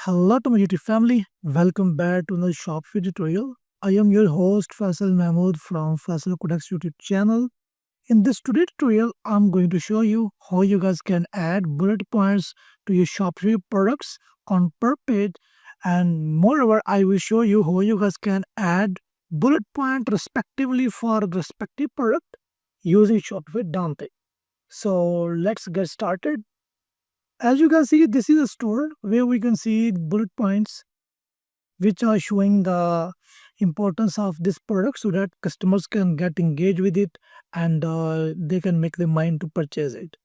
Hello to my YouTube family. Welcome back to another Shopify tutorial. I am your host Faisal Mahmood from Faisal CodeX YouTube channel. In this today tutorial, I'm going to show you how you guys can add bullet points to your Shopify products on per page, and moreover, I will show you how you guys can add bullet point respectively for respective product using Shopify Dante. So let's get started. As you can see, this is a store where we can see bullet points which are showing the importance of this product so that customers can get engaged with it and they can make their mind to purchase it.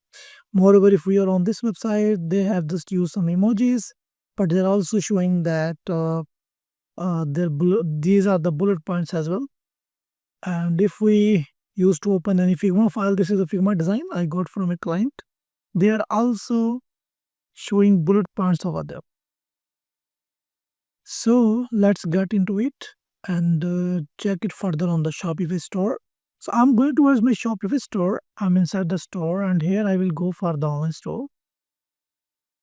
Moreover, if we are on this website, they have just used some emojis, but they're also showing that these are the bullet points as well. And if we use to open any Figma file, this is a Figma design I got from a client. They are also showing bullet points over there. So let's get into it and check it further on the Shopify store. So I'm going towards my Shopify store. I'm inside the store and here I will go for the online store.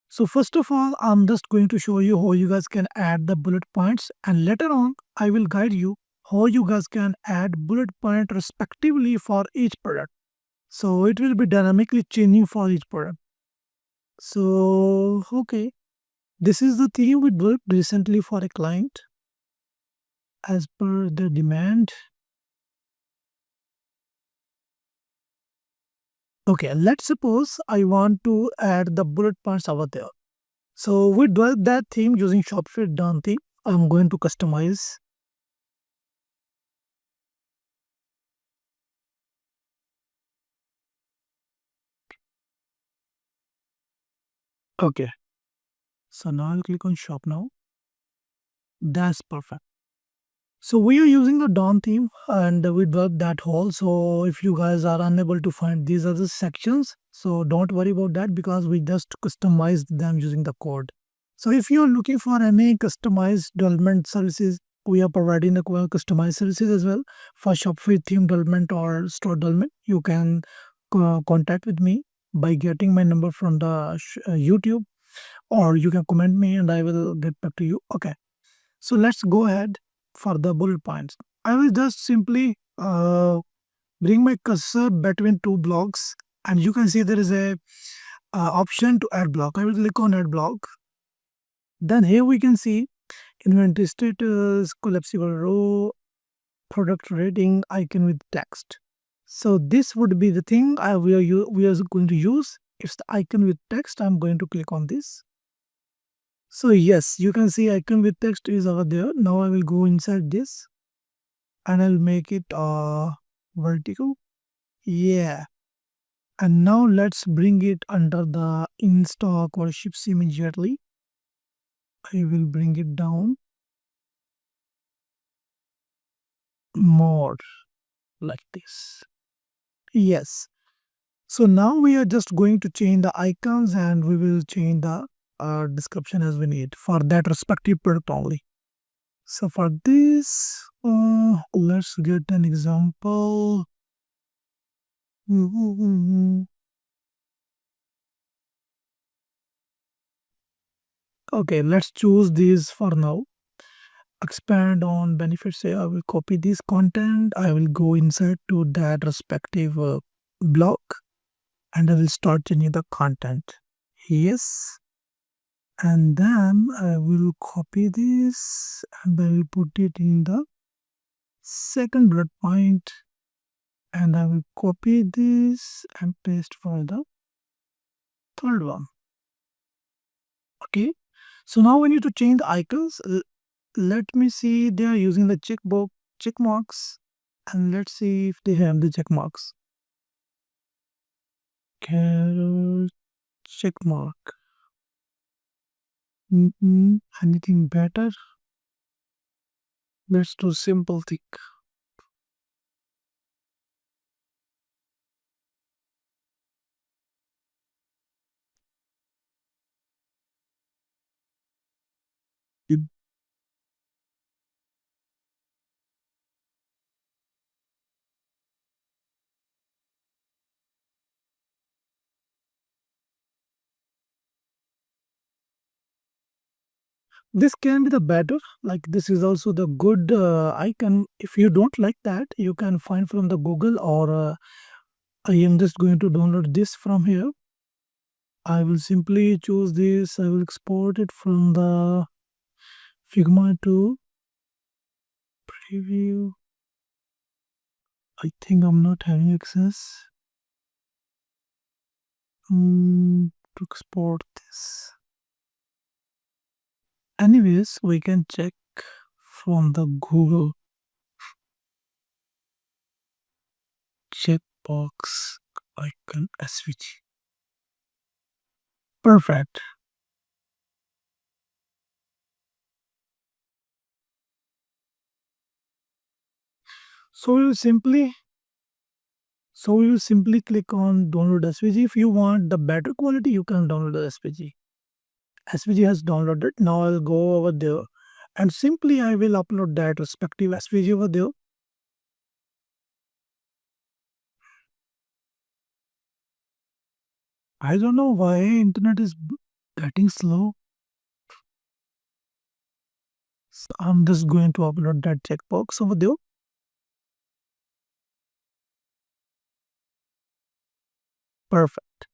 So first of all, I'm just going to show you how you guys can add the bullet points, and later on I will guide you how you guys can add bullet point respectively for each product. So it will be dynamically changing for each product. So okay, this is the theme we built recently for a client as per the demand. Okay, let's suppose I want to add the bullet points over there. So we built that theme using Shopify Done theme. I'm going to customize. Okay, so now I'll click on shop now. That's perfect. So we are using the Dawn theme and we built that whole. So if you guys are unable to find these other sections, so don't worry about that because we just customized them using the code. So if you're looking for any customized development services, we are providing the customized services as well for Shopify theme development or store development. You can contact with me by getting my number from the YouTube, or you can comment me and I will get back to you. Okay. So let's go ahead for the bullet points. I will just simply bring my cursor between two blocks, and you can see there is a option to add block. I will click on add block. Then here we can see inventory status, collapsible row, product rating, icon with text. So this would be the thing we are going to use. It's the icon with text. I'm going to click on this. So yes, you can see icon with text is over there. Now I will go inside this and I'll make it vertical. Yeah. And now let's bring it under the in stock or ships immediately. I will bring it down more like this. Yes. So now we are just going to change the icons and we will change the description as we need for that respective product only. So for this, let's get an example. Okay, let's choose these for now. Expand on benefits. Say I will copy this content. I will go inside to that respective block and I will start changing the content. Yes. And then I will copy this and I will put it in the second bullet point, and I will copy this and paste for the third one. Okay, so now we need to change the icons. Let me see, they are using the check marks, and let's see if they have the check marks. Carol check mark. Anything better? Let's do simple thing. This can be the better, like this is also the good icon. If you don't like that, you can find from the Google, or I am just going to download this from here. I will simply choose this. I will export it from the Figma to preview. I think I'm not having access to export this. Anyways, we can check from the Google checkbox icon SVG. Perfect. So we will simply click on download SVG. If you want the better quality, you can download the SVG. SVG has downloaded. Now I'll go over there and simply I will upload that respective SVG over there. I don't know why internet is getting slow. So I'm just going to upload that checkbox over there. Perfect.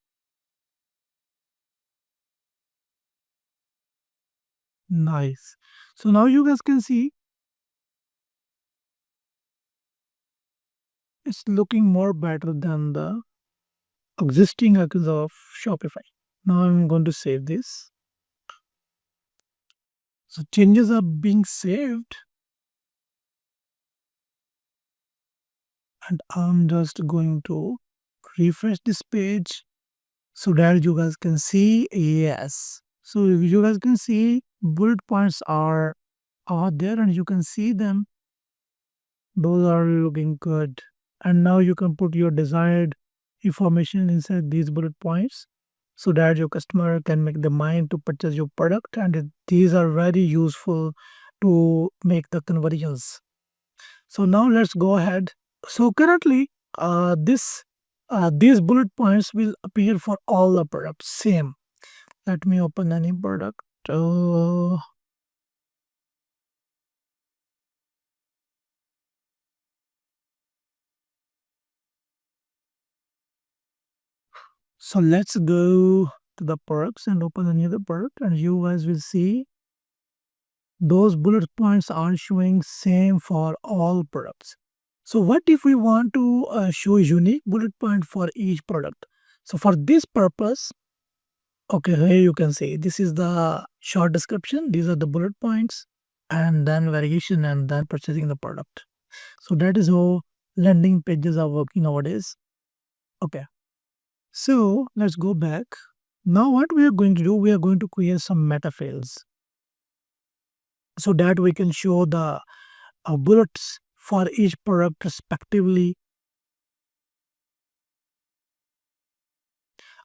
Nice. So now you guys can see it's looking more better than the existing icons of Shopify. Now I'm going to save this. So changes are being saved. And I'm just going to refresh this page so that you guys can see. Yes. So you guys can see bullet points are there and you can see them. Those are looking good. And now you can put your desired information inside these bullet points so that your customer can make the mind to purchase your product. And these are very useful to make the conversions. So now let's go ahead. So currently, these bullet points will appear for all the products. Same. Let me open any product. So let's go to the products and open another product, and you guys will see those bullet points are showing same for all products. So what if we want to show unique bullet point for each product? So for this purpose, okay, here you can see this is the short description. These are the bullet points and then variation and then purchasing the product. So that is how landing pages are working nowadays. Okay. So let's go back. Now what we are going to do, we are going to create some metafields so that we can show the bullets for each product respectively.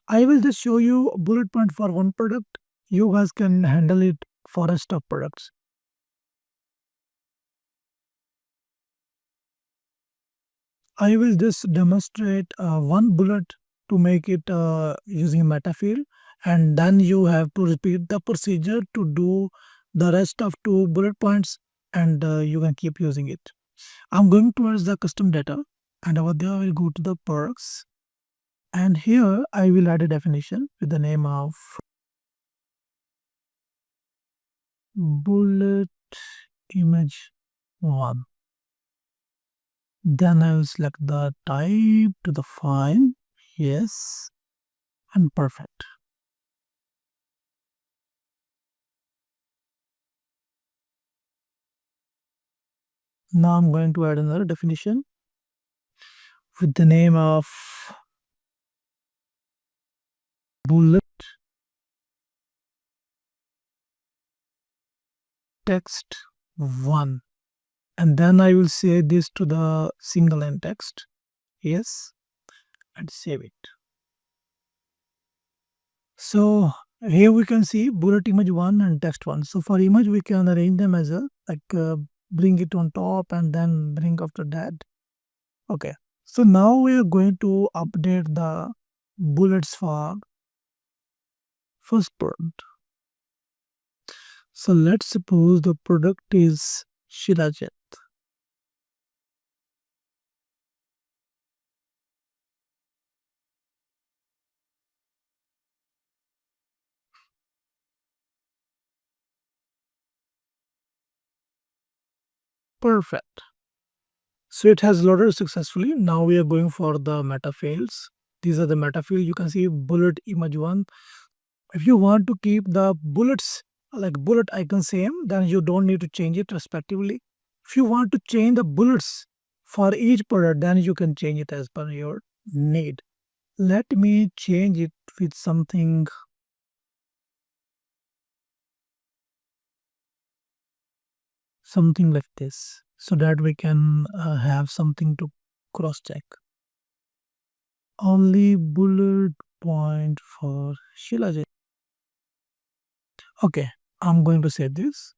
I will just show you a bullet point for one product. You guys can handle it for rest of products. I will just demonstrate one bullet to make it using Metafield, and then you have to repeat the procedure to do the rest of two bullet points, and you can keep using it. I'm going towards the custom data, and over there I will go to the perks, and here I will add a definition with the name of bullet image 1. Then I will select the type to the file. Yes, and perfect. Now I'm going to add another definition with the name of bullet text 1. And then I will say this to the single line text. Yes, and save it. So here we can see bullet image 1 and text 1. So for image, we can arrange them as a bring it on top and then bring after that. Okay. So now we are going to update the bullets for first product. So let's suppose the product is Shilajit. Perfect. So it has loaded successfully. Now we are going for the Metafields. These are the Metafield. You can see bullet image one. If you want to keep the bullets like bullet icon same, then you don't need to change it respectively. If you want to change the bullets for each product, then you can change it as per your need. Let me change it with something like this, so that we can have something to cross check. Only bullet point for Shilajit. Okay, I'm going to say this.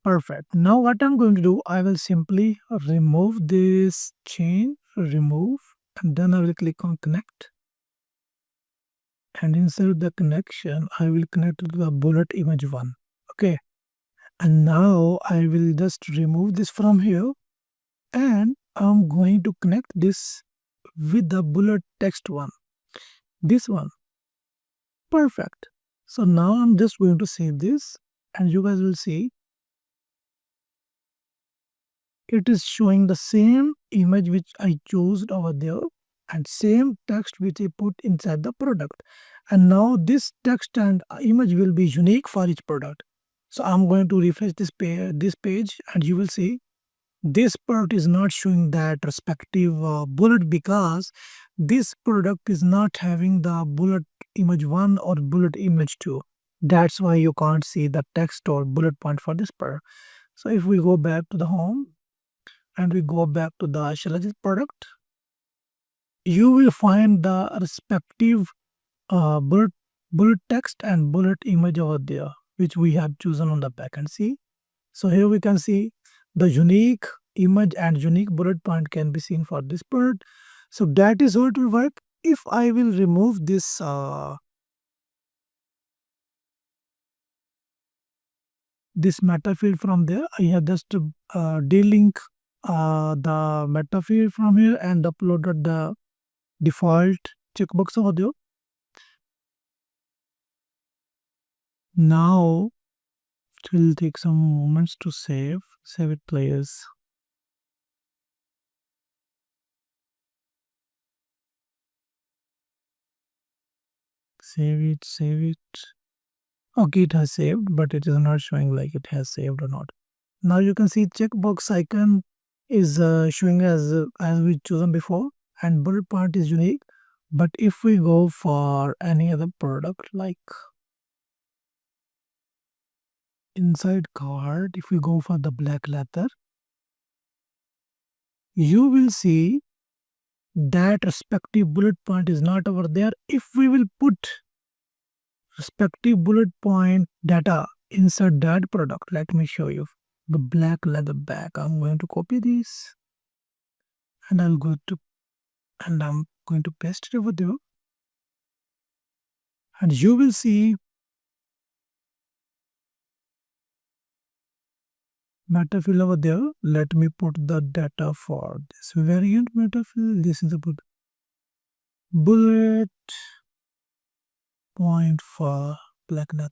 Perfect. Now what I'm going to do, I will simply remove this chain, remove, and then I will click on connect. And inside the connection, I will connect to the bullet image one. Okay. And now I will just remove this from here, and I'm going to connect this with the bullet text one. This one. Perfect. So now I'm just going to save this, and you guys will see it is showing the same image which I chose over there and same text which I put inside the product. And now this text and image will be unique for each product. So I'm going to refresh this page, and you will see this part is not showing that respective bullet, because this product is not having the bullet image 1 or bullet image 2. That's why you can't see the text or bullet point for this part. So if we go back to the home and we go back to the Shilajit product, you will find the respective bullet text and bullet image over there, which we have chosen on the back. And see, so here we can see the unique image and unique bullet point can be seen for this part. So that is how it will work. If I will remove this meta field from there, I have just delink the meta field from here and uploaded the default checkbox over there. Now it will take some moments to save it, players. Save it. Okay, it has saved, but it is not showing like it has saved or not. Now you can see checkbox icon is showing as we chosen before, and bullet point is unique. But if we go for any other product like inside card, if we go for the black leather, you will see that respective bullet point is not over there. If we will put respective bullet point data inside that product, let me show you the black leather bag. I'm going to copy this, and I'm going to paste it over there, and you will see Metafield over there. Let me put the data for this variant Metafield. This is the bullet point for black leather.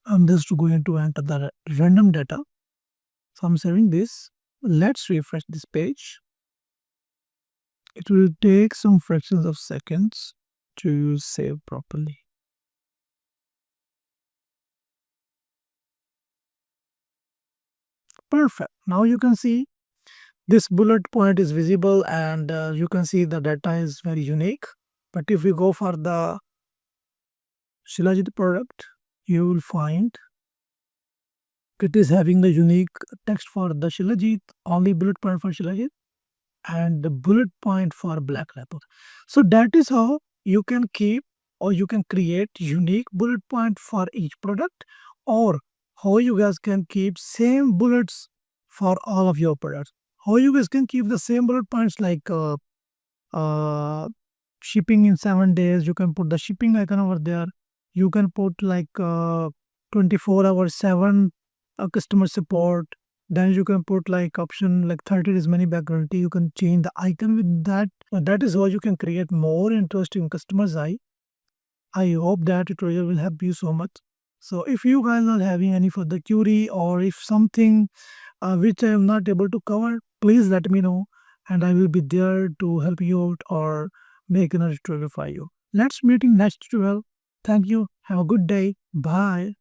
I'm just going to enter the random data. So I'm saving this. Let's refresh this page. It will take some fractions of seconds to save properly. Perfect. Now you can see this bullet point is visible, and you can see the data is very unique. But if we go for the Shilajit product, you will find it is having the unique text for the Shilajit, only bullet point for Shilajit, and the bullet point for black leopard. So that is how you can keep or you can create unique bullet point for each product, or how you guys can keep same bullets for all of your products. How you guys can keep the same bullet points like uh, shipping in 7 days. You can put the shipping icon over there. You can put like 24/7 customer support. Then you can put like option like 30 days money back guarantee. You can change the icon with that. That is how you can create more interesting customers. I hope that tutorial will help you so much. So if you guys are having any further query, or if something which I am not able to cover, please let me know, and I will be there to help you out or make another tutorial for you. Let's meet in next tutorial. Thank you. Have a good day. Bye.